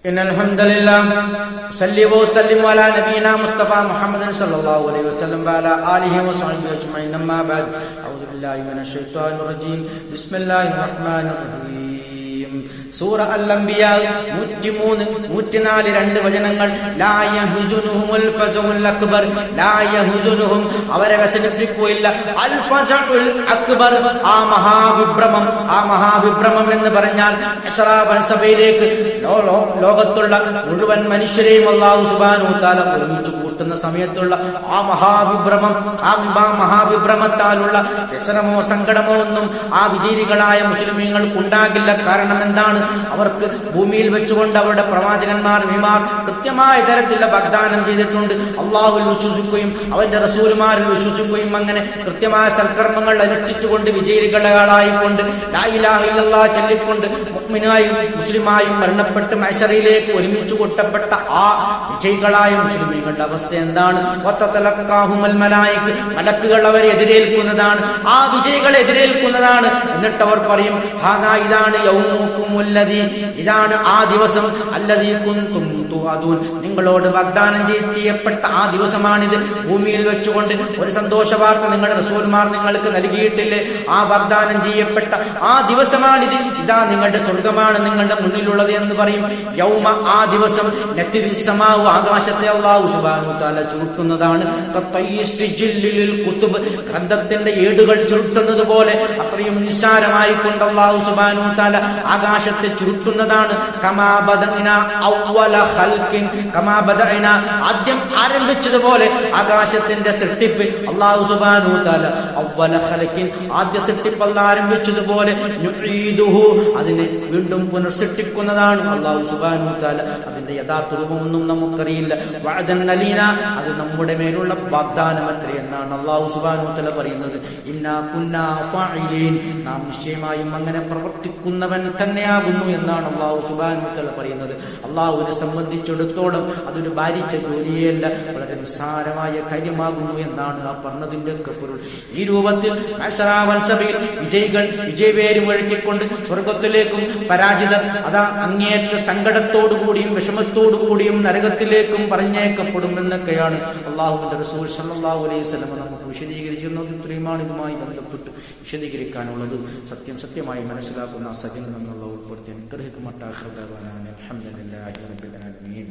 إن الحمد لله صلى وسلم على نبينا مصطفى محمد صلى الله عليه وسلم وعلى آله وصحبه أجمعين أما بعد أعوذ بالله من الشيطان الرجيم بسم الله الرحمن الرحيم സൂറ അൽ-അംബിയ 103 രണ്ട് വചനങ്ങൾ ലാ യഹ്സുനുഹുൽ ഫസഉൽ അക്ബർ ലാ യഹ്സുനുഹും അവരെ വ്യസനിപ്പിക്കുകയില്ല അൽ ഫസഉൽ അക്ബർ ആ മഹാവിഭ്രമം എന്ന് പറഞ്ഞാൽ സഭയിലേക്ക് ലോകത്തുള്ള മുഴുവൻ മനുഷ്യരെയും അല്ലാഹു സുബ്ഹാനഹു വ തആല ഒരുമിച്ച് കൂട്ടുന്ന സമയത്തുള്ള ആ മഹാവിഭ്രമത്താലുള്ള വ്യസനമോ സങ്കടമോ ഒന്നും ആ വിജയികളായ മുസ്ലിമീങ്ങൾക്ക് ഉണ്ടാകില്ല. കാരണം എന്താണ്? അവർക്ക് ഭൂമിയിൽ വെച്ചുകൊണ്ട് അവരുടെ പ്രവാചകന്മാർ കൃത്യമായ തരത്തിലുള്ള വാഗ്ദാനം ചെയ്തിട്ടുണ്ട്. അള്ളാഹുവിൽ വിശ്വസിക്കുകയും അവന്റെ റസൂലുമാരിൽ വിശ്വസിക്കുകയും അങ്ങനെ കൃത്യമായ സൽക്കർമ്മങ്ങൾ അനുഷ്ഠിച്ചുകൊണ്ട് വിജയികളായിക്കൊണ്ട് ലാ ഇലാഹ ഇല്ലല്ലാഹ് ചൊല്ലിക്കൊണ്ട് മുഅ്മിനായും മുസ്ലിമായും മരണപ്പെട്ട് മഹ്ശറിലേക്ക് ഒരുമിച്ച് കൂട്ടപ്പെട്ട ആ വിജയികളായ മുസ്ലിമീങ്ങളുടെ അവസ്ഥ എന്താണ്? മലക്കുകൾ അവരെ എതിരേൽക്കുന്നതാണ്, ആ വിജയികളെ എതിരേൽക്കുന്നതാണ്. എന്നിട്ട് അവർ പറയും ഇതാണ് യൗമുക്കുമുല്ലദീ, ഇതാണ് ആ ദിവസം അല്ലദീ കുൻതും തുഅദൂൻ, നിങ്ങളോട് വാഗ്ദാനം ചെയ്യപ്പെട്ട ആ ദിവസമാണിത്. ഭൂമിയിൽ വെച്ചുകൊണ്ട് ഒരു സന്തോഷ വാർത്ത നിങ്ങളുടെ റസൂൽമാർ നിങ്ങൾക്ക് നൽകിയിട്ടില്ലേ? ആ വാഗ്ദാനം ചെയ്യപ്പെട്ട ആ ദിവസമാണിത്. ഇതാ നിങ്ങളുടെ സ്വർഗമാണ് നിങ്ങളുടെ മുന്നിലുള്ളത് എന്ന് പറയും. യൗമ, ആ ദിവസം നത്തിരിസ്സമാഉ, ആകാശത്തെ അല്ലാഹു സുബ്ഹാനഹു വ തആല ചുരുട്ടുന്നതാണ്. ഗ്രന്ഥത്തിന്റെ ഏടുകൾ ചുരുട്ടുന്നത് പോലെ അത്രയും നിസ്സാരമായി കൊണ്ട് അല്ലാഹു സുബ്ഹാനഹു വ തആല ആകാശത്തെ ചുരുട്ടുന്നതാണ്. കമാ ബദഅനാ അവ്വല ഖൽഖിൻ, കമാ ബദഅനാ, ആദ്യം ആരംഭിച്ചതുപോലെ ആകാശത്തിന്റെ സൃഷ്ടിപ്പ് അല്ലാഹു സുബ്ഹാനഹു വ തആല അവ്വല ഖൽഖിൻ, ആദ്യ സൃഷ്ടിപ്പ് അല്ലാഹു ആരംഭിച്ചതുപോലെ നുഈദുഹു, അതിനെ വീണ്ടും പുനർസൃഷ്ടിക്കുന്നതാണ് അല്ലാഹു സുബ്ഹാനഹു വ തആല. അതിന്റെ യഥാർത്ഥ രൂപമൊന്നും നമുക്കറിയില്ല. വഅദൻ അലീന, അത് നമ്മുടെ മേലുള്ള വാഗ്ദാനം അത്രേ എന്നാണ് അല്ലാഹു സുബ്ഹാനഹു വ തആല പറയുന്നത്. ഇന്നാ കുന്നാ ഫാഇലീൻ, നാം നിശ്ചയമായും അങ്ങനെ പ്രവർത്തിക്കുന്നവൻ തന്നെയാകുന്നു എന്നാണ് അല്ലാഹു സുബ്ഹാനഹു വ തആല പറയുന്നത്. അല്ലാഹുവിനെ സംബന്ധിച്ചിടത്തോളം അതൊരു ഭാരിച്ച ജോലിയല്ല, വളരെ നിസ്സാരമായ കാര്യമാകുന്നു എന്നാണ് ആ പറഞ്ഞതിന്റെ ഒക്കെ പൊരുൾ. ഈ രൂപത്തിൽ സഭയിൽ വിജയികൾ വിജയപേര് മുഴക്കിക്കൊണ്ട് സ്വർഗത്തിലേക്കും പരാജിതർ അതാ അങ്ങേയറ്റ സങ്കടത്തോടുകൂടിയും വിഷമത്തോടുകൂടിയും നരകത്തിലേക്കും പറഞ്ഞേക്കപ്പെടുമെന്നൊക്കെയാണ് അള്ളാഹുവിന്റെ റസൂൽ സല്ലല്ലാഹു അലൈഹി വസല്ലം നമുക്ക് വിശദീകരിച്ചിരുന്നത്. ഇത്രയുമാണ് ഇതുമായി ബന്ധപ്പെട്ട് വിശദീകരിക്കാനുള്ളത്. സത്യമായി മനസ്സിലാക്കുന്ന സജനം എന്നുള്ള ഉൾപ്പെടുത്തി അനുഗ്രഹിക്കുമട്ടാഹ്. അൽഹംദുലില്ലാഹി റബ്ബിൽ ആലമീൻ.